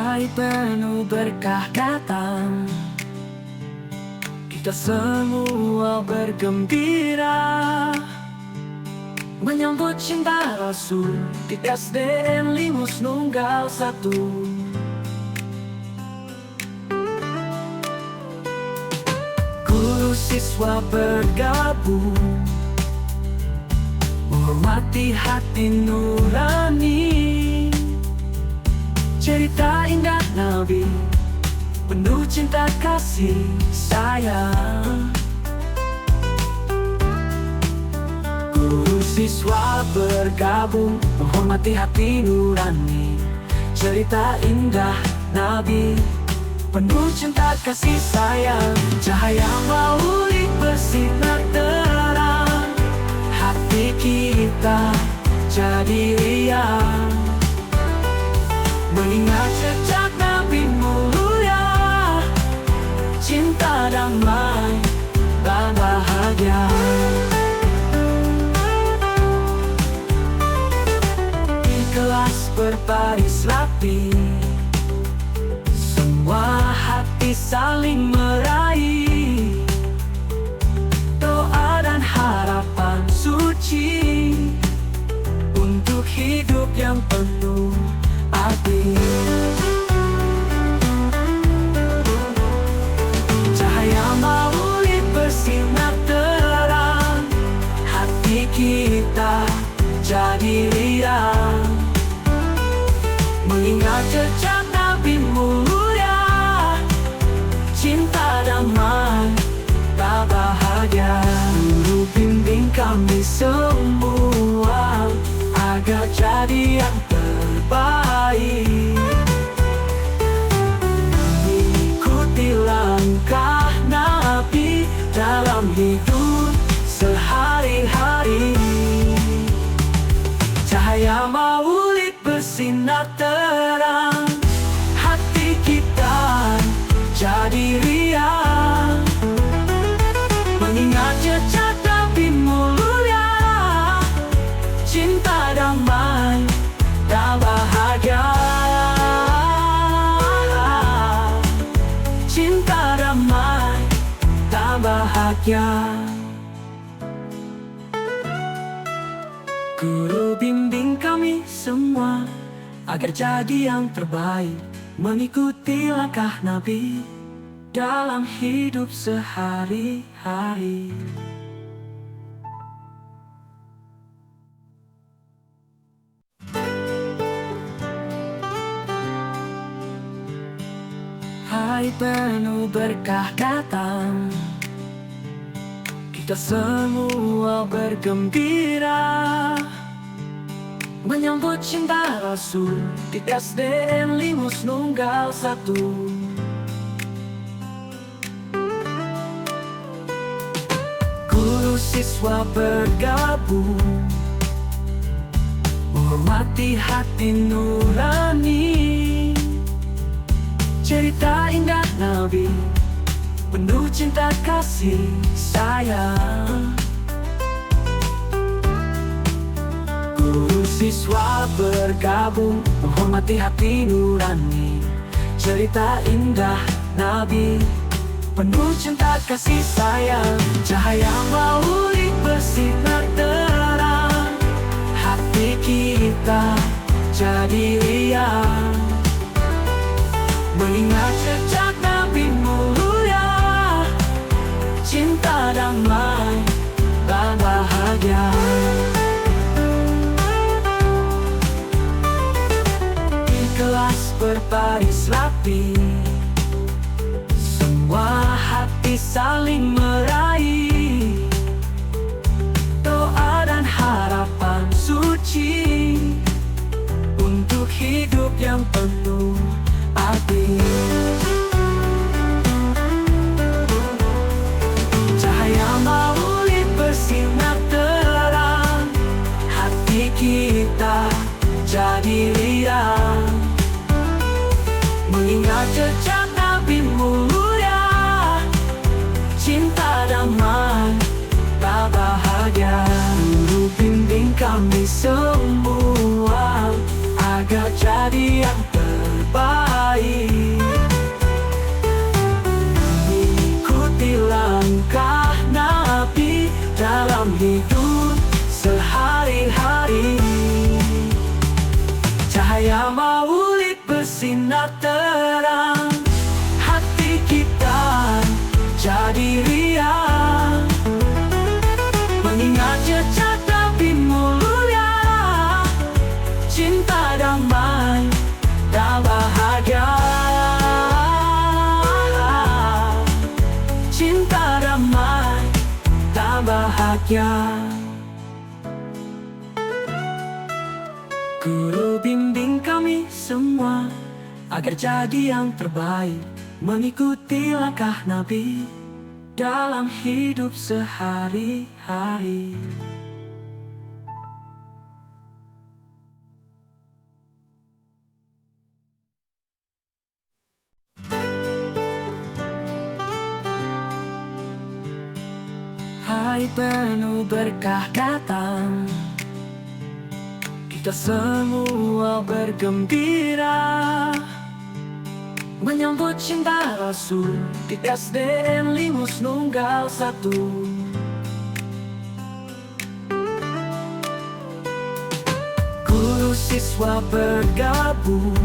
Hai penuh berkah datang, kita semua bergembira menyambut cinta Rasul di SDN Limus Nunggal 1. Guru siswa bergabung, menghormati hati nurani. Cerita indah Nabi, penuh cinta kasih sayang. Guru siswa bergabung, menghormati hati nurani. Cerita indah Nabi, penuh cinta kasih sayang. Cahaya maulid bersinar terang, hati kita jadi riang mengingat jejak Nabi mulia, cinta damai dan bahagia. Di kelas berbaris rapi, semua hati saling meraih doa dan harapan suci untuk hidup yang penuh arti. Cahaya maulid bersinar terang, hati kita jadi riang mengingat jejak Nabi mulia, cinta damai tak bahagia. Guru bimbing kami semua agar jadi yang terbaik, mengikuti langkah Nabi dalam hidup sehari-hari. Cahaya maulid bersinar terang, hati kita jadi riang mengingat jejak Nabi mulia, cinta damai dan bahagia. Cinta damai dan bahagia. Guru bimbing kami semua agar jadi yang terbaik, mengikuti langkah Nabi dalam hidup sehari-hari. Hai penuh berkah datang, kita semua bergembira menyambut cinta Rasul di SDN Limus Nunggal 1. Guru siswa bergabung, menghormati hati nurani. Cerita indah Nabi, penuh cinta kasih sayang. Guru siswa bergabung, menghormati hati nurani. Cerita indah Nabi, penuh cinta kasih sayang. Cahaya maulid bersinar terang, hati kita jadi riang mengingat jejak Nabi mulia, cinta damai dan bahagia. Di kelas berbaris rapi, semua hati saling meraih doa dan harapan suci untuk hidup yang penuh arti. Cahaya maulid bersinar terang, hati kita jadi riang mengingat jejak Nabi mulia, cinta damai tak bahagia. Guru bimbing kami semua agar jadi yang terbaik, Guru bimbing kami semua agar jadi yang terbaik, mengikuti langkah Nabi dalam hidup sehari-hari. Hai penuh berkah datang, kita semua bergembira menyambut cinta Rasul di SDN Limus Nunggal 1. Guru siswa bergabung,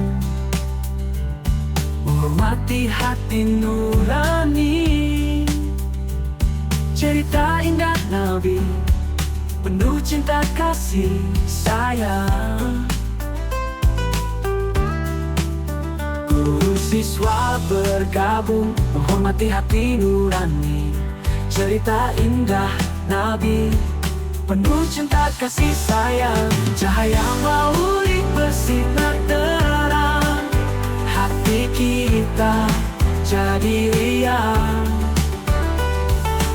menghormati hati nurani. Cerita indah Nabi, penuh cinta kasih sayang. Guru siswa bergabung, menghormati hati nurani. Cerita indah Nabi, penuh cinta kasih sayang. Cahaya maulid bersinar terang, hati kita jadi riang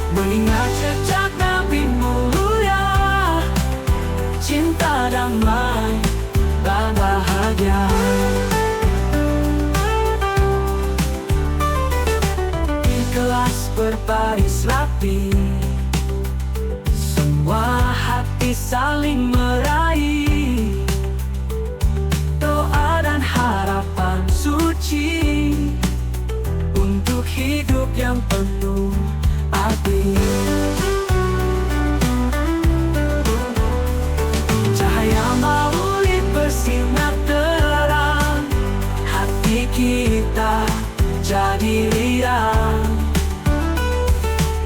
mengingat jejak Nabi mulia, cinta damai dan bahagia. Di kelas berbaris rapi, semua hati saling meraih doa dan harapan suci untuk hidup yang penuh arti. Cahaya maulid bersinar terang, hati kita jadi riang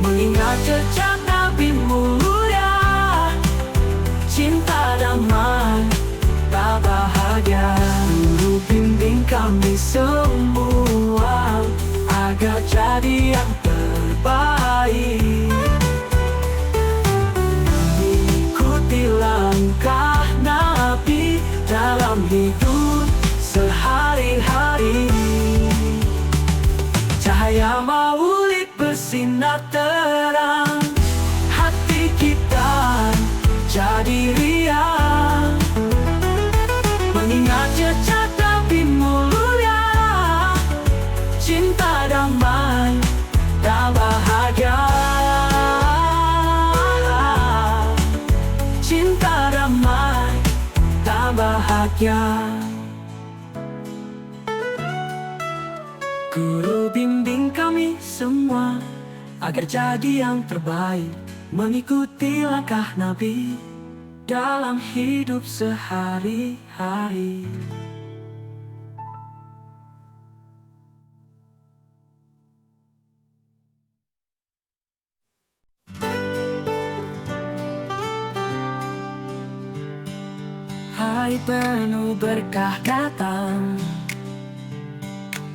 mengingat jejak Nabi mulia, cinta damai tak bahagia. Guru bimbing kami semua agar jadi yang terbaik, mengikuti langkah Nabi dalam hidup sehari-hari. Cahaya maulid bersinar terang, hati kita jadi riang mengingat jejak Nabi mulia, cinta damai dan bahagia. Cinta damai dan bahagia. Guru bimbing kami semua agar jadi yang terbaik, mengikuti langkah Nabi dalam hidup sehari-hari. Hai penuh berkah datang,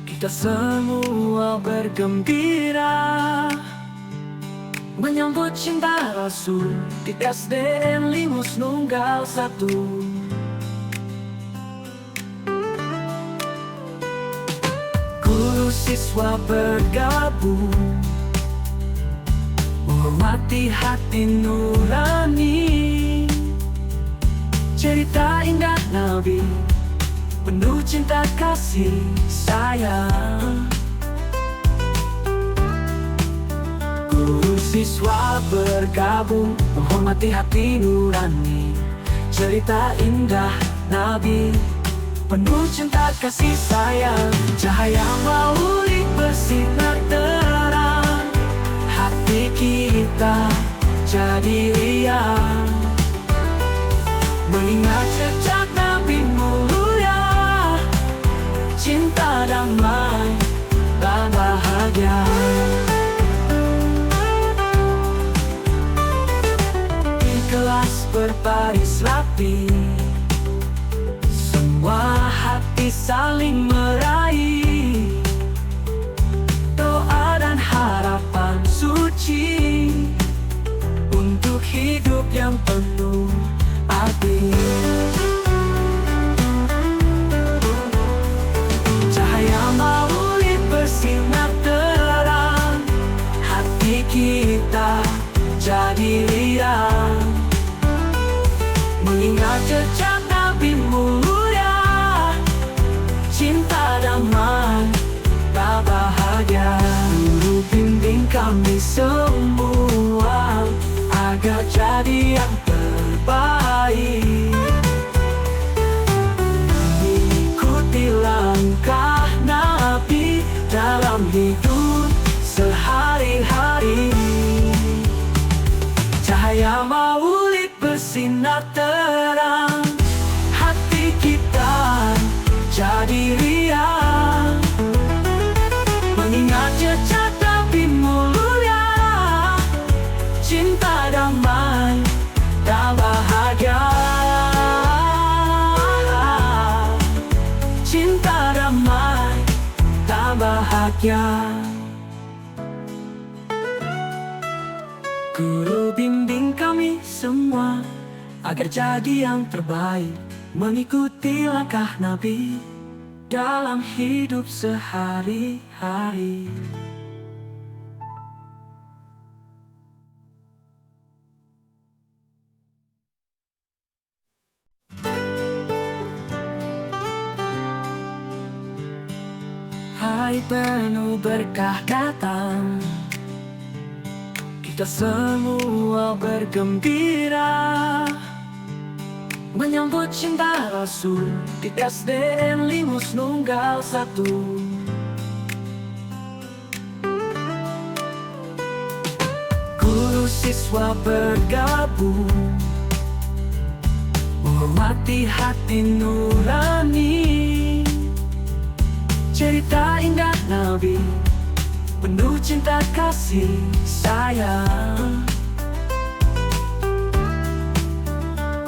kita semua bergembira menyambut cinta Rasul di SDN Limus Nunggal 1. Guru siswa bergabung, menghormati hati nurani. Cerita indah Nabi, penuh cinta kasih sayang. Guru siswa bergabung, menghormati hati nurani. Cerita indah Nabi, penuh cinta kasih sayang. Cahaya maulid bersinar terang, hati kita jadi riang mengingat jejak Nabi mulia, cinta damai dan bahagia. Di kelas berbaris rapi, semua hati saling meraih doa dan harapan suci untuk hidup yang penuh arti. mengingat jejak Nabi mulia, cinta damai tak bahagia. Guru bimbing kami semua agar jadi yang terbaik, ikuti langkah Nabi dalam hidup sehari-hari. Cahaya maulid bersinar terang, hati kita jadi riang, mengingat jejak Nabi mulia, cinta damai dan bahagia. Cinta damai dan bahagia. Guru bimbing kami semua agar jadi yang terbaik, mengikuti langkah Nabi dalam hidup sehari-hari. Hai penuh berkah datang, kita semua bergembira menyambut cinta Rasul di SDN Limus Nunggal 1. Guru siswa bergabung, menghormati hati nurani, cerita indah Nabi penuh cinta kasih sayang.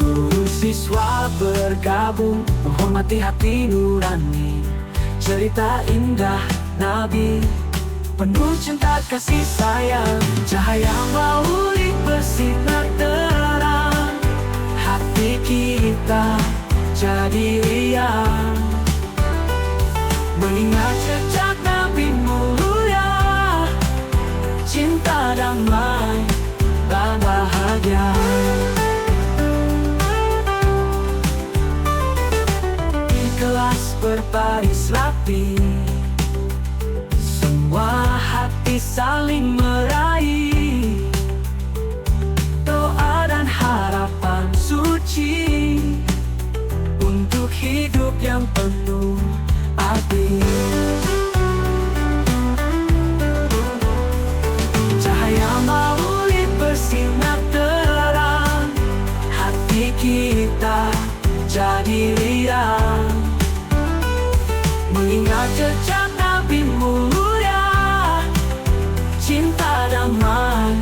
Guru siswa bergabung, menghormati hati nurani, cerita indah Nabi penuh cinta kasih sayang. Cahaya maulid bersinar terang, hati kita jadi riang, mengingat jejak Nabi mulia, cinta damai dan bahagia. Ikhlas berbaris rapi, semua hati saling meraih, doa dan harapan suci untuk hidup yang penuh arti. Cahaya maulid bersinar terang, hati kita jadi riang, mengingat jejak Nabi mulia, cinta damai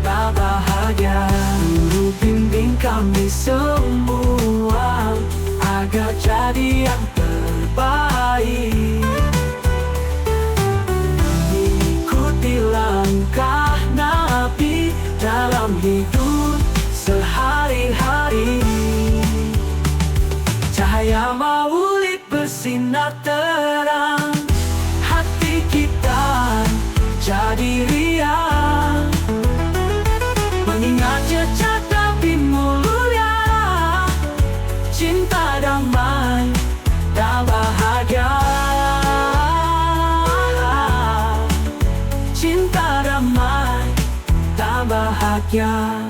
tak bahagia. Guru bimbing kami semua agar jadi yang terbaik, ikuti langkah Nabi dalam hidup sehari-hari. Cahaya maulid bersinar terang, hati kita jadi riang, mengingat jejak Nabi mulia, cinta damai dan bahagia. Cinta damai dan bahagia.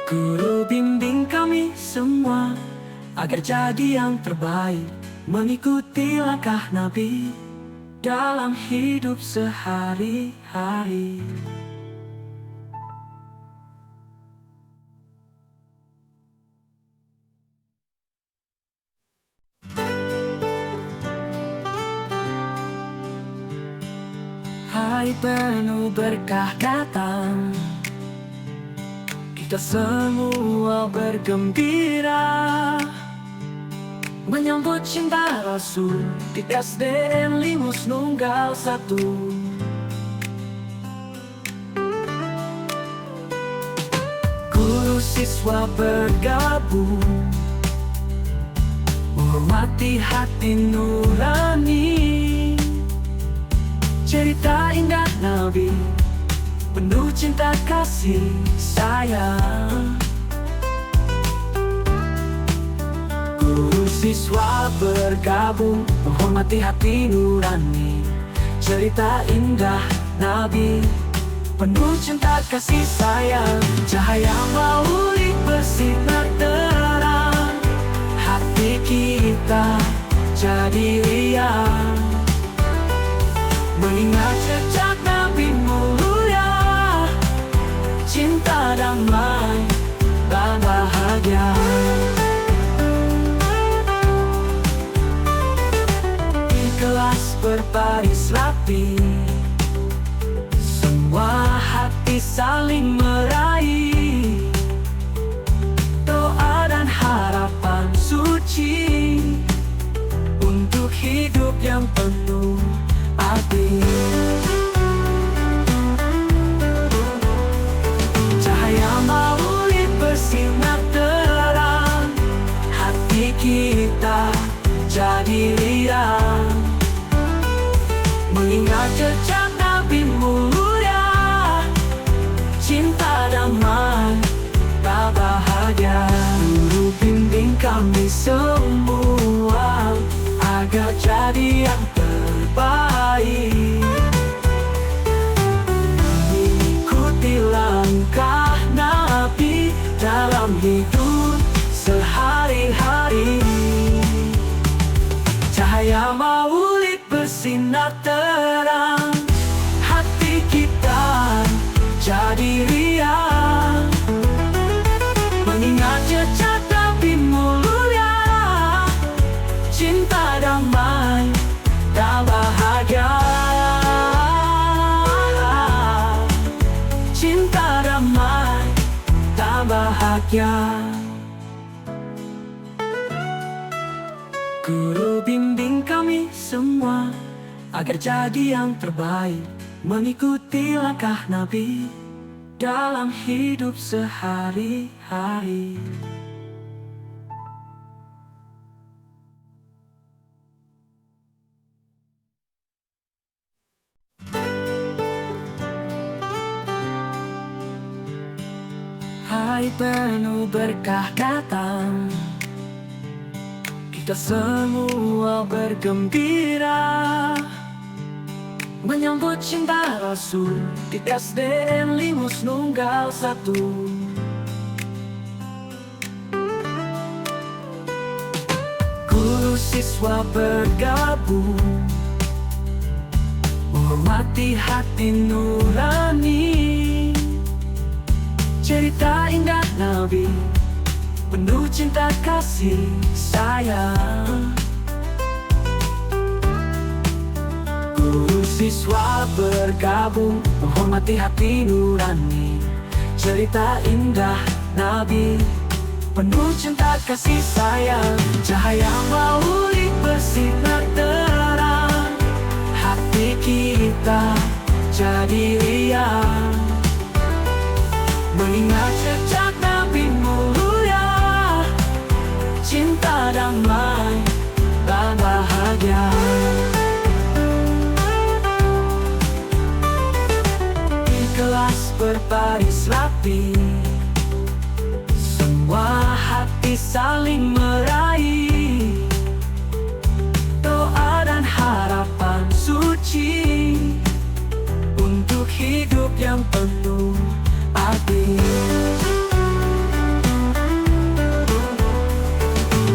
Guru bimbing kami semua agar jadi yang terbaik, mengikuti langkah Nabi dalam hidup sehari-hari. Hai penuh berkah datang, kita semua bergembira menyambut cinta Rasul di SDN Limus Nunggal 1. Guru siswa bergabung, menghormati hati nurani, cerita indah Nabi penuh cinta kasih sayang. Guru siswa bergabung, menghormati hati nurani, cerita indah Nabi, penuh cinta kasih sayang. Cahaya maulid bersinar terang, hati kita jadi riang, mengingat jejak Nabi mulia, cinta damai dan bahagia. Ikhlas berbaris rapi, semua hati saling meraih, doa dan harapan suci untuk hidup yang penuh arti. Cahaya maulid bersinar terang, hati kita jadi riang, mengingat jejak Nabi mulia, cinta damai tak bahagia. Guru bimbing kami semua agar jadi yang terbaik, ikuti langkah Nabi dalam hidup sehari-hari. Cahaya maulid bersinar terang, hati kita jadi riang, mengingat jejak Nabi mulia, cinta damai dan bahagia. Cinta damai dan bahagia. Guru bimbing kami semua agar jadi yang terbaik, mengikuti langkah Nabi dalam hidup sehari-hari. Hari penuh berkah datang, kita semua bergembira menyambut cinta Rasul di SDN Limus Nunggal 1. Guru siswa bergabung, menghormati hati nurani, cerita indah Nabi, penuh cinta kasih sayang. Guru siswa bergabung, menghormati hati nurani, cerita indah Nabi, penuh cinta kasih sayang. Cahaya maulid bersinar terang, hati kita jadi riang, mengingat jejak Nabi mulia, cinta damai dan bahagia. Ikhlas berbaris rapi, semua hati saling meraih, doa dan harapan suci untuk hidup yang penuh arti.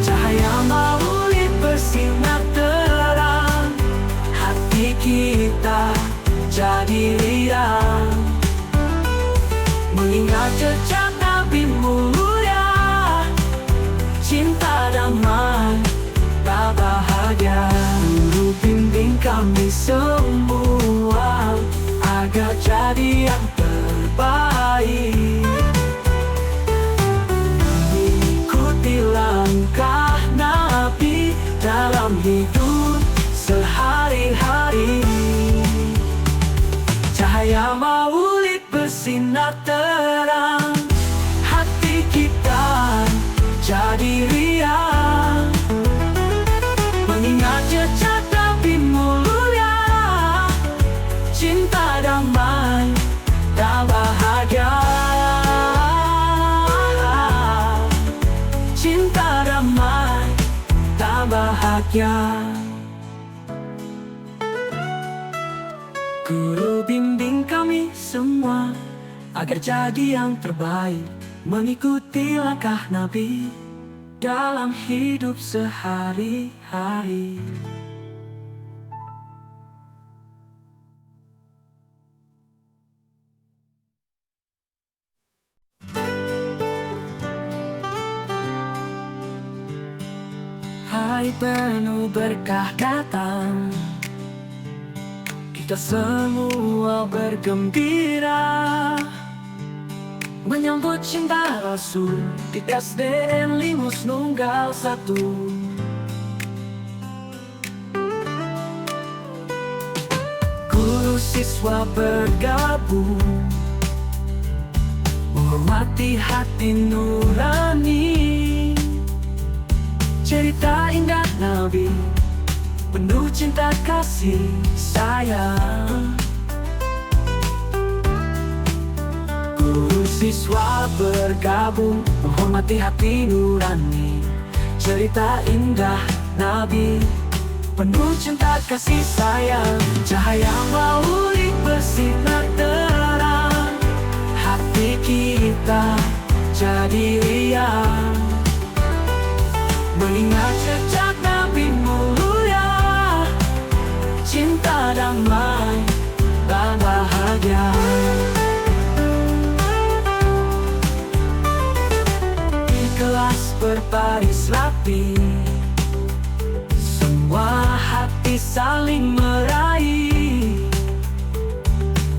Cahaya maulid bersinar terang, hati kita jadi riang, mengingat jejak Nabi mulia, cinta damai tak bahagia. Guru bimbing kami semua agar jadi yang terbaik, ikuti langkah Nabi dalam hidup sehari-hari. Cahaya maulid bersinar terang, hati kita jadi riang, mengingat jejak Nabi mulia, bahagia. Guru bimbing kami semua agar jadi yang terbaik, mengikuti langkah Nabi dalam hidup sehari-hari. Hai penuh berkah datang, kita semua bergembira menyambut cinta Rasul di SDN Limus Nunggal 1. Guru siswa bergabung, menghormati hati nurani, cerita indah Nabi penuh cinta kasih sayang. Guru siswa bergabung, menghormati hati nurani, cerita indah Nabi penuh cinta kasih sayang. Cahaya maulid bersinar terang, hati kita jadi riang, mengingat jejak Nabi mulia, cinta damai dan bahagia. Ikhlas berbaris rapi, semua hati saling meraih,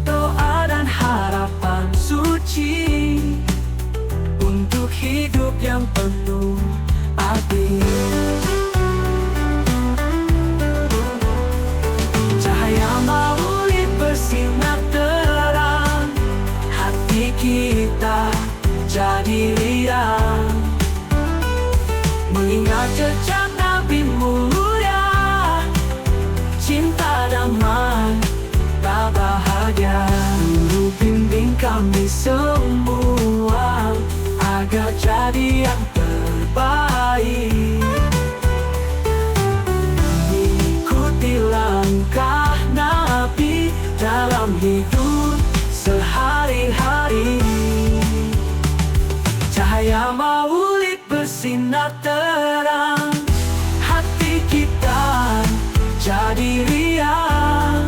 doa dan harapan suci untuk hidup yang penuh arti. Cahaya maulid bersinar terang, hati kita jadi riang, mengingat jejak Nabi mulia, cinta damai tak bahagia. Guru bimbing kami semua agar jadi yang terbaik, ikuti langkah Nabi dalam hidup sehari-hari. Cahaya maulid bersinar terang, hati kita jadi riang,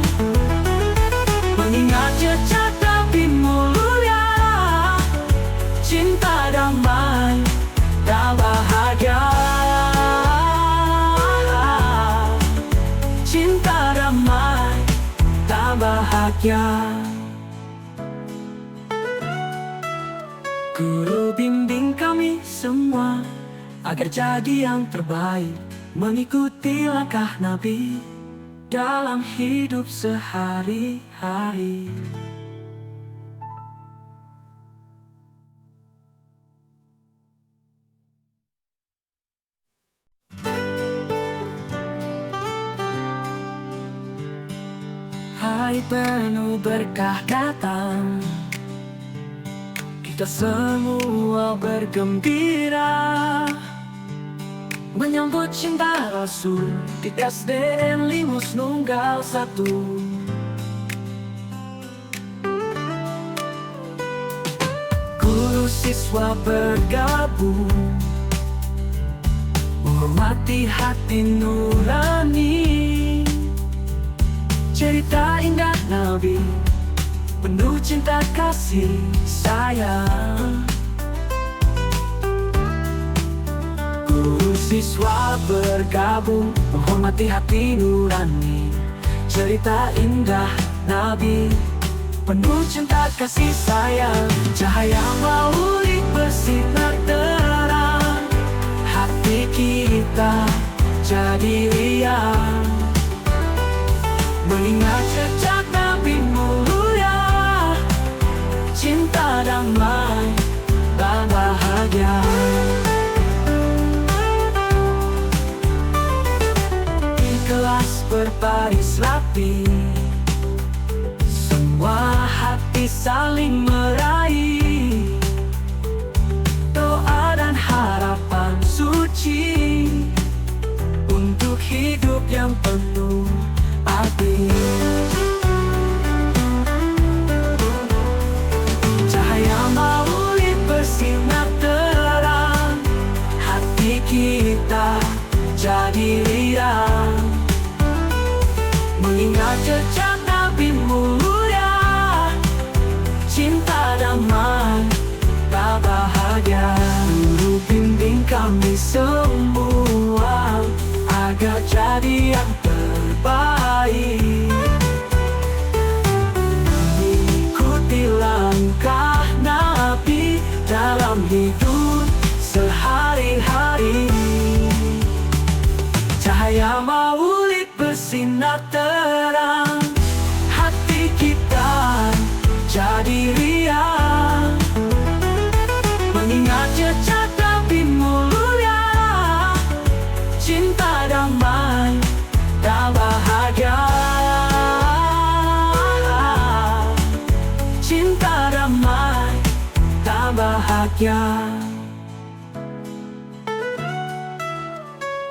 mengingat jejak Nabi mulia, cinta damai dan bahagia. Cinta damai dan bahagia. Guru bimbing kami semua agar jadi yang terbaik, mengikuti langkah Nabi dalam hidup sehari-hari. Hai penuh berkah datang, kita semua bergembira menyambut cinta Rasul di SDN Limus Nunggal 1. Guru siswa bergabung, menghormati hati nurani, cerita indah Nabi penuh cinta kasih sayang. Guru siswa bergabung, menghormati hati nurani, cerita indah Nabi penuh cinta kasih sayang. Cahaya maulid bersinar terang, hati kita jadi riang, mengingat jejak Nabi mulia, cinta damai dan bahagia. Ikhlas berbaris rapi, semua hati saling meraih, doa dan harapan suci untuk hidup yang penuh arti. Cahaya maulid bersinar terang, hati kita jadi riang, mengingat jejak Nabi mulia, cinta damai tak bahagia. Guru bimbing kami semua agar jadi yang terbaik, ikuti langkah Nabi dalam hidup sehari-hari. Cahaya maulid bersinar terang, hati kita jadi riang, mengingat jejak Nabi mulia, cinta damai dan bahagia. Cinta damai dan bahagia.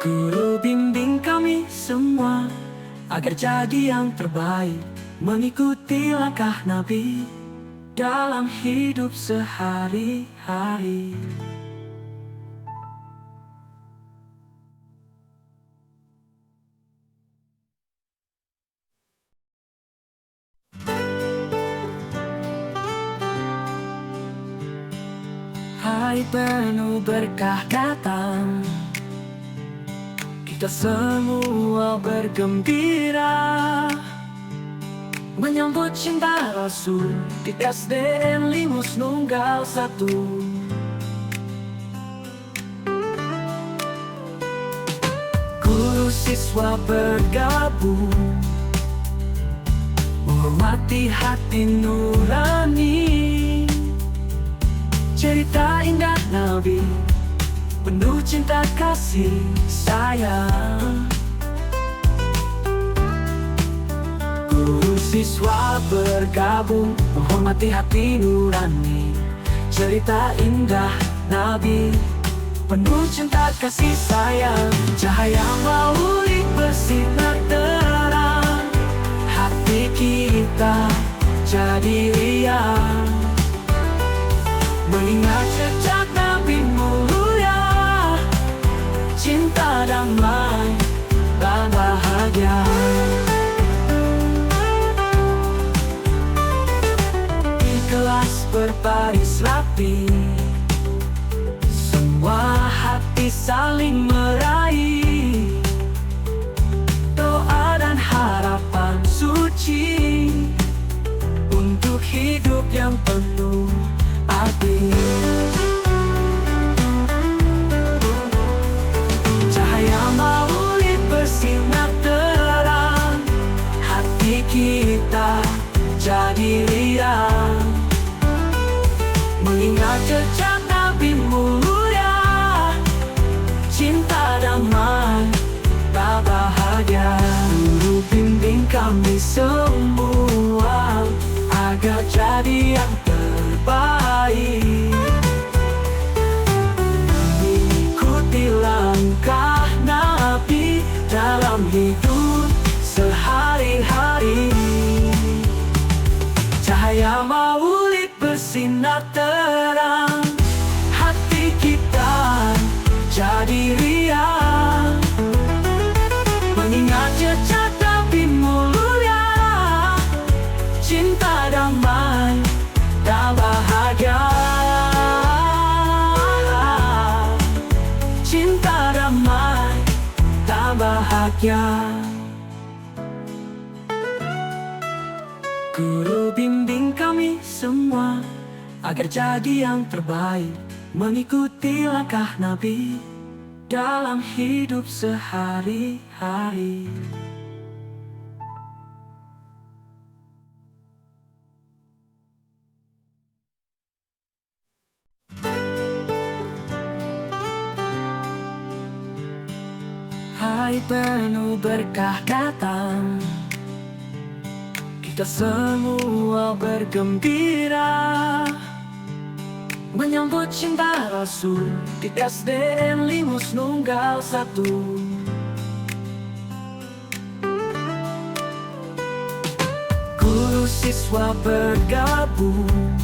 Guru bimbing kami semua agar jadi yang terbaik, mengikuti langkah Nabi dalam hidup sehari-hari. Hari penuh berkah datang, kita semua bergembira menyambut cinta Rasul di SDN Limus Nunggal 1. Guru siswa bergabung, menghormati hati nurani, cerita indah Nabi penuh cinta kasih sayang. Guru siswa bergabung, menghormati hati nurani, cerita indah Nabi penuh cinta kasih sayang. Cahaya maulid bersinar terang, hati kita jadi riang, mengingat jejak Nabi mulia, cinta damai dan bahagia. Ikhlas berbaris rapi, semua hati saling meraih, doa dan harapan suci untuk hidup yang penuh arti. Cahaya maulid bersinar terang, hati kita jadi riang, mengingat jejak Nabi mulia, cinta damai tak bahagia. Guru bimbing kami semua agar jadi yang terbaik, ikuti langkah Nabi dalam hidup sehari-hari. Cahaya maulid bersinar terang, hati kita jadi riang, mengingat jejak Nabi mulia, cinta damai dan bahagia. Cinta damai dan bahagia. Guru bimbing kami semua agar jadi yang terbaik, mengikuti langkah Nabi dalam hidup sehari-hari. Hari penuh berkah datang, kita semua bergembira menyambut cinta Rasul di SDN Limus Nunggal 1. Guru siswa bergabung,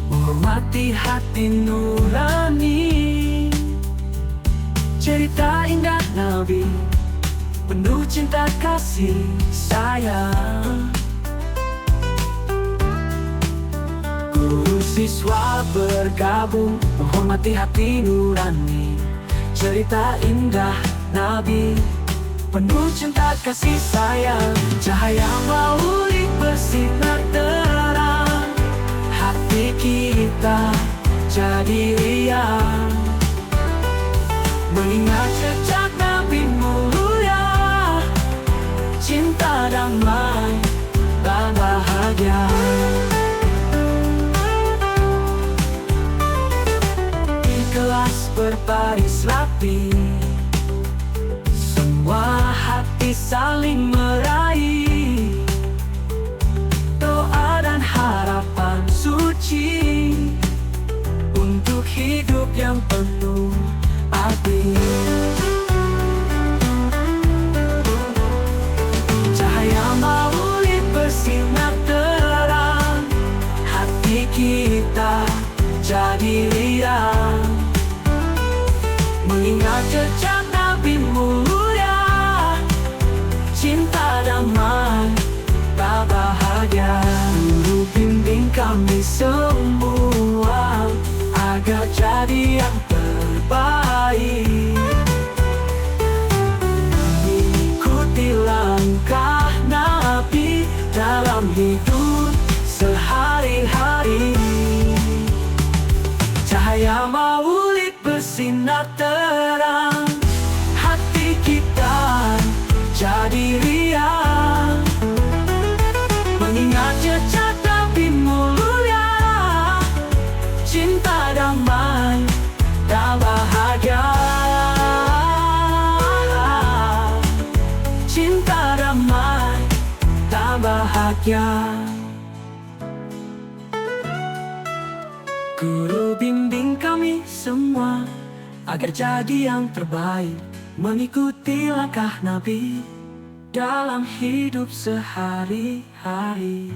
menghormati hati nurani. Cerita indah Nabi, penuh cinta kasih sayang. Guru siswa bergabung, menghormati hati nurani. Cerita indah Nabi, penuh cinta kasih sayang. Cahaya maulid bersinar terang, hati kita jadi riang. Mengingat jejak Nabi mulia, cinta damai dan bahagia. Ikhlas berbaris rapi, semua hati saling meraih. Doa dan harapan suci untuk hidup yang penuh arti. Cahaya maulid bersinar terang, hati kita jadi riang. Mengingat jejak Nabi mulia, cinta damai tak bahagia. Guru bimbing kami semua agar jadi yang terbaik. Ikuti langkah Nabi dalam hidup sehari-hari. Cahaya maulid bersinar terang, hati kita jadi riang. Mengingat jejak Nabi mulia, cinta damai dan bahagia. Cinta damai dan bahagia. Guru bimbing kami semua agar jadi yang terbaik, mengikuti langkah Nabi dalam hidup sehari-hari.